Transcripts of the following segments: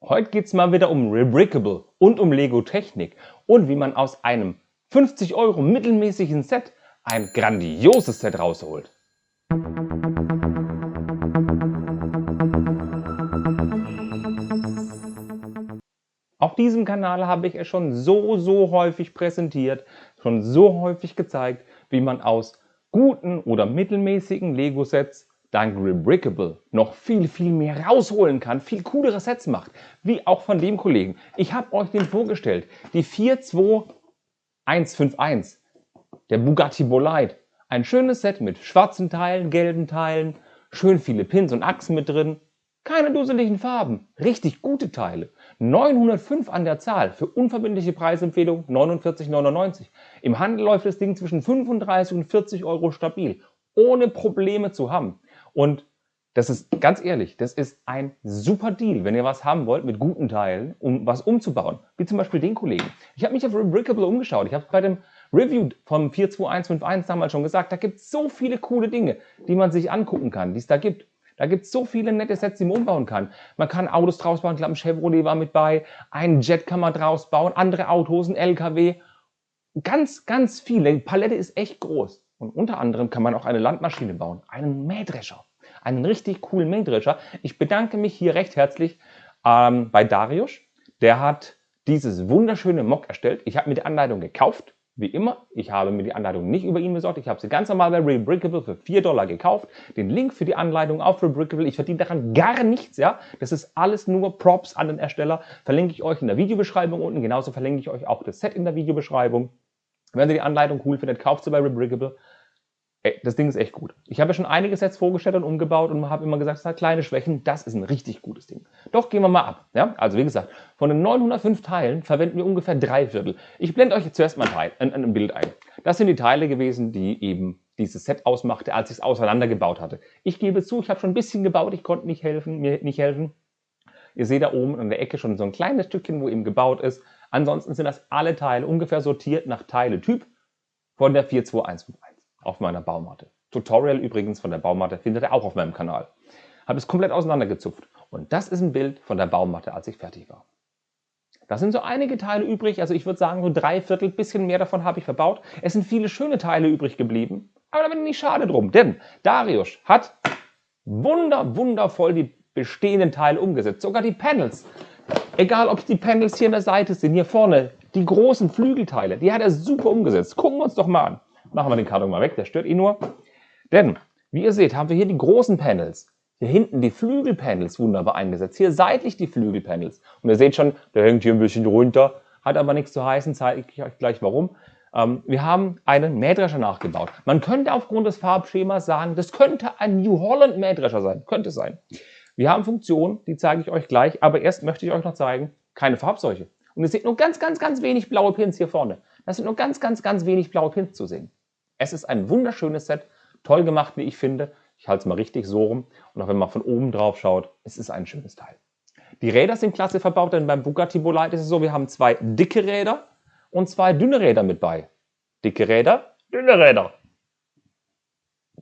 Heute geht es mal wieder um Rebrickable und um Lego Technik und wie man aus einem 50 € mittelmäßigen Set ein grandioses Set rausholt. Auf diesem Kanal habe ich es schon so häufig präsentiert, schon so häufig gezeigt, wie man aus guten oder mittelmäßigen Lego-Sets dank Rebrickable noch viel mehr rausholen kann, viel coolere Sets macht, wie auch von dem Kollegen. Ich habe euch den vorgestellt, die 42151, der Bugatti Bolide. Ein schönes Set mit schwarzen Teilen, gelben Teilen, schön viele Pins und Achsen mit drin. Keine dusseligen Farben, richtig gute Teile. 905 an der Zahl, für unverbindliche Preisempfehlung 49,99 €. Im Handel läuft das Ding zwischen 35 und 40 € stabil, ohne Probleme zu haben. Und das ist, ganz ehrlich, das ist ein super Deal, wenn ihr was haben wollt mit guten Teilen, um was umzubauen. Wie zum Beispiel den Kollegen. Ich habe mich auf Rebrickable umgeschaut. Ich habe es bei dem Review vom 42151 damals schon gesagt, da gibt es so viele coole Dinge, die man sich angucken kann, die es da gibt. Da gibt es so viele nette Sets, die man umbauen kann. Man kann Autos draus bauen, ich glaube ein Chevrolet war mit bei, einen Jet kann man draus bauen, andere Autos, ein LKW. Ganz viele. Die Palette ist echt groß. Und unter anderem kann man auch eine Landmaschine bauen, einen Mähdrescher. Einen richtig coolen Mähdrescher. Ich bedanke mich hier recht herzlich bei Darius. Der hat dieses wunderschöne Mock erstellt. Ich habe mir die Anleitung gekauft. Wie immer, ich habe mir die Anleitung nicht über ihn besorgt. Ich habe sie ganz normal bei Rebrickable für 4 $ gekauft. Den Link für die Anleitung auf Rebrickable. Ich verdiene daran gar nichts. Ja? Das ist alles nur Props an den Ersteller. Verlinke ich euch in der Videobeschreibung unten. Genauso verlinke ich euch auch das Set in der Videobeschreibung. Wenn ihr die Anleitung cool findet, kauft sie bei Rebrickable. Ey, das Ding ist echt gut. Ich habe ja schon einige Sets vorgestellt und umgebaut und habe immer gesagt, es hat kleine Schwächen. Das ist ein richtig gutes Ding. Doch, gehen wir mal ab. Ja? Also wie gesagt, von den 905 Teilen verwenden wir ungefähr 3/4. Ich blende euch jetzt zuerst mal ein Bild ein. Das sind die Teile gewesen, die eben dieses Set ausmachte, als ich es auseinandergebaut hatte. Ich gebe zu, ich habe schon ein bisschen gebaut, ich konnte mir nicht helfen. Ihr seht da oben an der Ecke schon so ein kleines Stückchen, wo eben gebaut ist. Ansonsten sind das alle Teile ungefähr sortiert nach Teile-Typ von der 42151. Auf meiner Baumatte. Tutorial übrigens von der Baumatte findet ihr auch auf meinem Kanal. Habe es komplett auseinandergezupft. Und das ist ein Bild von der Baumatte, als ich fertig war. Da sind so einige Teile übrig, also ich würde sagen so 3/4, bisschen mehr davon habe ich verbaut. Es sind viele schöne Teile übrig geblieben, aber da bin ich nicht schade drum, denn Darius hat wundervoll die bestehenden Teile umgesetzt. Sogar die Panels. Egal ob die Panels hier an der Seite sind, hier vorne, die großen Flügelteile, die hat er super umgesetzt. Gucken wir uns doch mal an. Machen wir den Karton mal weg, der stört ihn nur. Denn, wie ihr seht, haben wir hier die großen Panels. Hier hinten die Flügelpanels wunderbar eingesetzt. Hier seitlich die Flügelpanels. Und ihr seht schon, der hängt hier ein bisschen runter. Hat aber nichts zu heißen, zeige ich euch gleich warum. Wir haben einen Mähdrescher nachgebaut. Man könnte aufgrund des Farbschemas sagen, das könnte ein New Holland Mähdrescher sein. Könnte sein. Wir haben Funktionen, die zeige ich euch gleich. Aber erst möchte ich euch noch zeigen, keine Farbseuche. Und ihr seht nur ganz wenig blaue Pins hier vorne. Das sind nur ganz wenig blaue Pins zu sehen. Es ist ein wunderschönes Set, toll gemacht, wie ich finde. Ich halte es mal richtig so rum. Und auch wenn man von oben drauf schaut, es ist ein schönes Teil. Die Räder sind klasse verbaut, denn beim Bugatti Bolide ist es so, wir haben 2 dicke Räder und 2 dünne Räder mit bei. Dicke Räder, dünne Räder.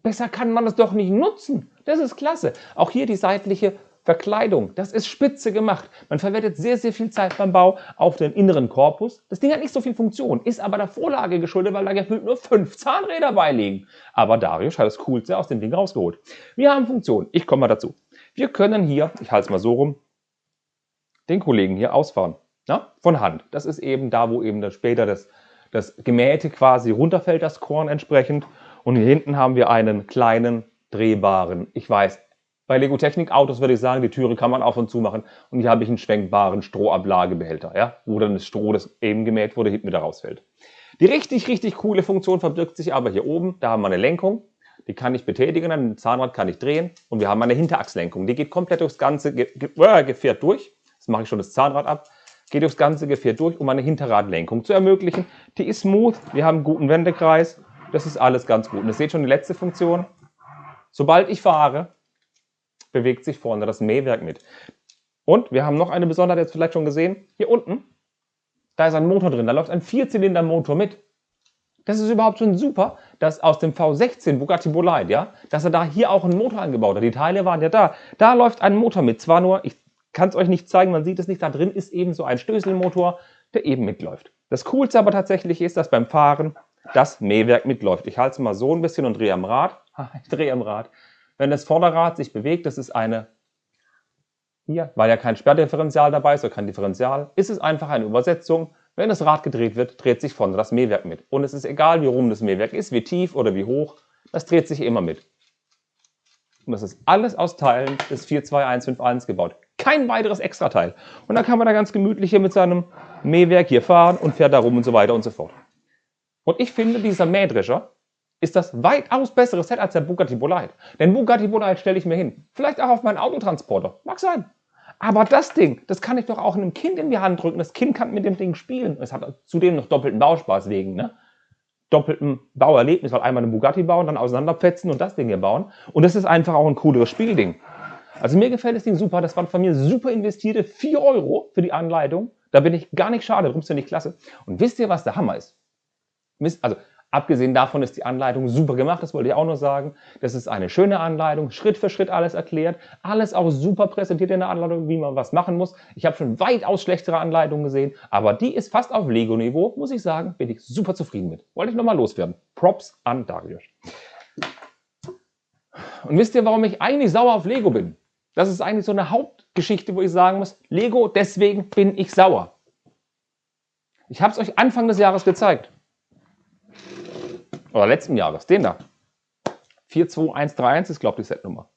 Besser kann man das doch nicht nutzen. Das ist klasse. Auch hier die seitliche Verkleidung, das ist spitze gemacht. Man verwendet sehr viel Zeit beim Bau auf den inneren Korpus. Das Ding hat nicht so viel Funktion, ist aber der Vorlage geschuldet, weil da gefühlt nur 5 Zahnräder beiliegen. Aber Darius hat das Coolste aus dem Ding rausgeholt. Wir haben Funktion, ich komme mal dazu. Wir können hier, ich halte es mal so rum, den Kollegen hier ausfahren. Ja? Von Hand. Das ist eben da, wo eben dann später das Gemähte quasi runterfällt, das Korn entsprechend. Und hier hinten haben wir einen kleinen drehbaren, ich weiß, bei Lego Technik Autos würde ich sagen, die Türe kann man auf und zu machen. Und hier habe ich einen schwenkbaren Strohablagebehälter, ja, wo dann das Stroh, das eben gemäht wurde, hinten wieder rausfällt. Die richtig coole Funktion verbirgt sich aber hier oben. Da haben wir eine Lenkung, die kann ich betätigen, ein Zahnrad kann ich drehen. Und wir haben eine Hinterachslenkung, die geht komplett durchs ganze Gefährt durch. Das mache ich schon das Zahnrad ab. Geht durchs ganze Gefährt durch, um eine Hinterradlenkung zu ermöglichen. Die ist smooth, wir haben einen guten Wendekreis. Das ist alles ganz gut. Und ihr seht schon die letzte Funktion. Sobald ich fahre, bewegt sich vorne das Mähwerk mit. Und wir haben noch eine Besonderheit, jetzt vielleicht schon gesehen. Hier unten, da ist ein Motor drin. Da läuft ein 4-Zylinder-Motor mit. Das ist überhaupt schon super, dass aus dem V16 Bugatti Bolide, ja, dass er da hier auch einen Motor eingebaut hat. Die Teile waren ja da. Da läuft ein Motor mit. Zwar nur, ich kann es euch nicht zeigen, man sieht es nicht, da drin ist eben so ein Stößelmotor, der eben mitläuft. Das Coolste aber tatsächlich ist, dass beim Fahren das Mähwerk mitläuft. Ich halte es mal so ein bisschen und drehe am Rad. Ich drehe am Rad. Wenn das Vorderrad sich bewegt, das ist eine, hier, weil ja kein Sperrdifferential dabei ist oder kein Differential, ist es einfach eine Übersetzung. Wenn das Rad gedreht wird, dreht sich vorne das Mähwerk mit. Und es ist egal, wie rum das Mähwerk ist, wie tief oder wie hoch, das dreht sich immer mit. Und das ist alles aus Teilen des 42151 gebaut. Kein weiteres Extrateil. Und dann kann man da ganz gemütlich hier mit seinem Mähwerk hier fahren und fährt da rum und so weiter und so fort. Und ich finde, dieser Mähdrescher ist das weitaus bessere Set als der Bugatti Bolide. Den Bugatti Bolide stelle ich mir hin. Vielleicht auch auf meinen Autotransporter. Mag sein. Aber das Ding, das kann ich doch auch einem Kind in die Hand drücken. Das Kind kann mit dem Ding spielen. Es hat zudem noch doppelten Bauspaß wegen, ne? Doppelten Bauerlebnis, weil einmal einen Bugatti bauen, dann auseinanderfetzen und das Ding hier bauen. Und das ist einfach auch ein cooleres Spielding. Also mir gefällt das Ding super. Das waren von mir super investierte 4 Euro für die Anleitung. Da bin ich gar nicht schade, darum ist ja nicht klasse. Und wisst ihr, was der Hammer ist? Also abgesehen davon ist die Anleitung super gemacht, das wollte ich auch noch sagen. Das ist eine schöne Anleitung, Schritt für Schritt alles erklärt. Alles auch super präsentiert in der Anleitung, wie man was machen muss. Ich habe schon weitaus schlechtere Anleitungen gesehen, aber die ist fast auf Lego-Niveau, muss ich sagen, bin ich super zufrieden mit. Wollte ich nochmal loswerden. Props an Darius. Und wisst ihr, warum ich eigentlich sauer auf Lego bin? Das ist eigentlich so eine Hauptgeschichte, wo ich sagen muss, Lego, deswegen bin ich sauer. Ich habe es euch Anfang des Jahres gezeigt. Oder letzten Jahres, den da. 42131 ist, glaube ich, die Setnummer.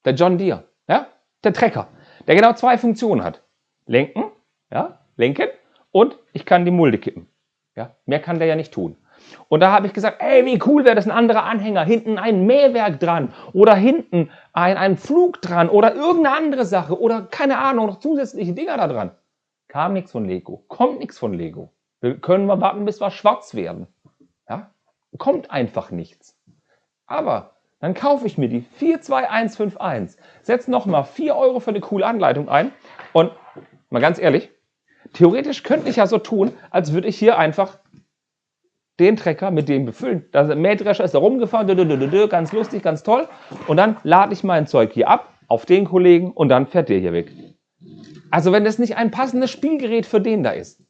Der John Deere, ja? Der Trecker, der genau 2 Funktionen hat. Lenken, ja? Lenken und ich kann die Mulde kippen. Ja? Mehr kann der ja nicht tun. Und da habe ich gesagt, ey, wie cool wäre das, ein anderer Anhänger, hinten ein Mähwerk dran oder hinten ein Flug dran oder irgendeine andere Sache oder keine Ahnung, noch zusätzliche Dinger da dran. Kam nichts von Lego, kommt nichts von Lego. Wir können mal warten, bis wir schwarz werden. Ja? Kommt einfach nichts. Aber dann kaufe ich mir die 42151, setze nochmal 4 Euro für eine coole Anleitung ein und mal ganz ehrlich, theoretisch könnte ich ja so tun, als würde ich hier einfach den Trecker mit dem befüllen. Der Mähdrescher ist da rumgefahren, ganz lustig, ganz toll. Und dann lade ich mein Zeug hier ab auf den Kollegen und dann fährt der hier weg. Also wenn das nicht ein passendes Spielgerät für den da ist.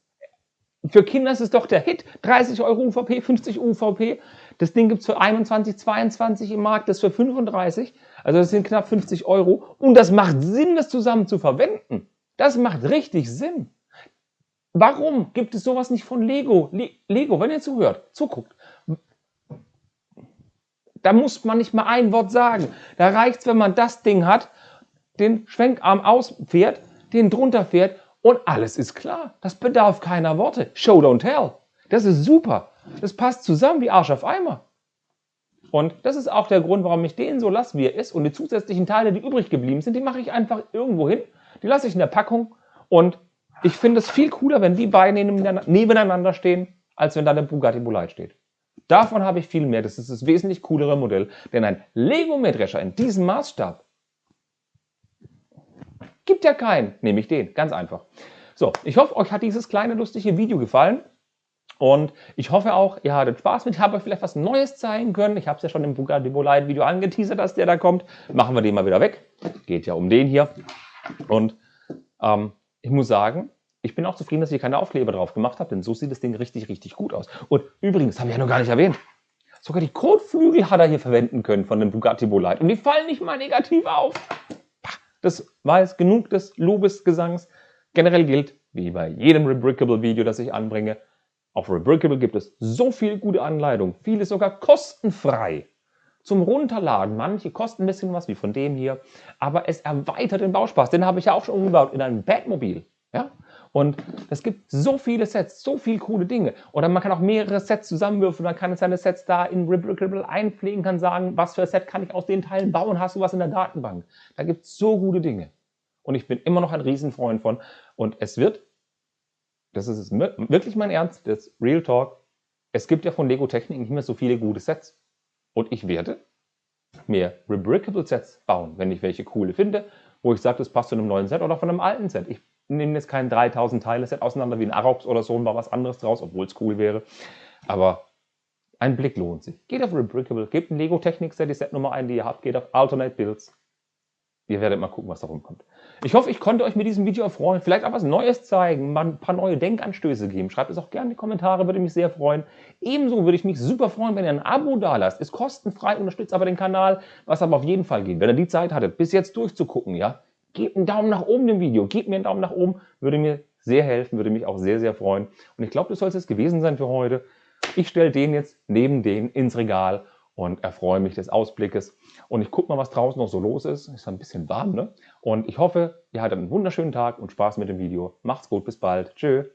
Für Kinder ist es doch der Hit. 30 Euro UVP, 50 UVP. Das Ding gibt es für 21, 22 im Markt, das für 35. Also das sind knapp 50 Euro. Und das macht Sinn, das zusammen zu verwenden. Das macht richtig Sinn. Warum gibt es sowas nicht von Lego? Lego, wenn ihr zuguckt. Da muss man nicht mal ein Wort sagen. Da reicht es, wenn man das Ding hat, den Schwenkarm ausfährt, den drunter fährt und alles ist klar. Das bedarf keiner Worte. Show, don't tell. Das ist super. Das passt zusammen wie Arsch auf Eimer. Und das ist auch der Grund, warum ich den so lasse, wie er ist. Und die zusätzlichen Teile, die übrig geblieben sind, die mache ich einfach irgendwo hin. Die lasse ich in der Packung. Und ich finde es viel cooler, wenn die beiden nebeneinander stehen, als wenn da der Bugatti Bolide steht. Davon habe ich viel mehr. Das ist das wesentlich coolere Modell. Denn ein Lego-Mähdrescher in diesem Maßstab gibt ja keinen. Nehme ich den. Ganz einfach. So, ich hoffe, euch hat dieses kleine lustige Video gefallen. Und ich hoffe auch, ihr hattet Spaß mit. Ich habe euch vielleicht was Neues zeigen können. Ich habe es ja schon im Bugatti Bolide Video angeteasert, dass der da kommt. Machen wir den mal wieder weg. Geht ja um den hier. Und ich muss sagen, ich bin auch zufrieden, dass ich keine Aufkleber drauf gemacht habe, denn so sieht das Ding richtig, richtig gut aus. Und übrigens, habe ich ja noch gar nicht erwähnt, sogar die Kotflügel hat er hier verwenden können von dem Bugatti Bolide. Und die fallen nicht mal negativ auf. Das war jetzt genug des Lobesgesangs. Generell gilt, wie bei jedem Rebrickable-Video, das ich anbringe, auf Rebrickable gibt es so viele gute Anleitungen, viele sogar kostenfrei zum Runterladen. Manche kosten ein bisschen was, wie von dem hier, aber es erweitert den Bauspaß. Den habe ich ja auch schon umgebaut in ein Batmobil. Ja? Und es gibt so viele Sets, so viele coole Dinge. Oder man kann auch mehrere Sets zusammenwürfeln, man kann seine Sets da in Rebrickable einpflegen, kann sagen, was für ein Set kann ich aus den Teilen bauen, hast du was in der Datenbank. Da gibt es so gute Dinge. Und ich bin immer noch ein Riesenfreund von. Und es wird, das ist wirklich mein Ernst, das Real Talk, es gibt ja von Lego Technik nicht mehr so viele gute Sets. Und ich werde mehr Rebrickable Sets bauen, wenn ich welche coole finde, wo ich sage, das passt zu einem neuen Set oder von einem alten Set. Ich nehme jetzt kein 3000 Teile Set auseinander wie ein Arox oder so und mache was anderes draus, obwohl es cool wäre. Aber ein Blick lohnt sich. Geht auf Rebrickable, gebt ein Lego Technik Set, die Setnummer ein, die ihr habt, geht auf Alternate Builds Ihr werdet mal gucken, was da rumkommt. Ich hoffe, ich konnte euch mit diesem Video erfreuen, vielleicht auch was Neues zeigen, mal ein paar neue Denkanstöße geben. Schreibt es auch gerne in die Kommentare, würde mich sehr freuen. Ebenso würde ich mich super freuen, wenn ihr ein Abo da lasst. Ist kostenfrei, unterstützt aber den Kanal, was aber auf jeden Fall geht. Wenn ihr die Zeit hattet, bis jetzt durchzugucken, ja, gebt einen Daumen nach oben dem Video, gebt mir einen Daumen nach oben, würde mir sehr helfen, würde mich auch sehr, sehr freuen. Und ich glaube, das soll es jetzt gewesen sein für heute. Ich stelle den jetzt neben den ins Regal und erfreue mich des Ausblickes. Und ich gucke mal, was draußen noch so los ist. Ist ein bisschen warm, ne? Und ich hoffe, ihr hattet einen wunderschönen Tag und Spaß mit dem Video. Macht's gut, bis bald. Tschö.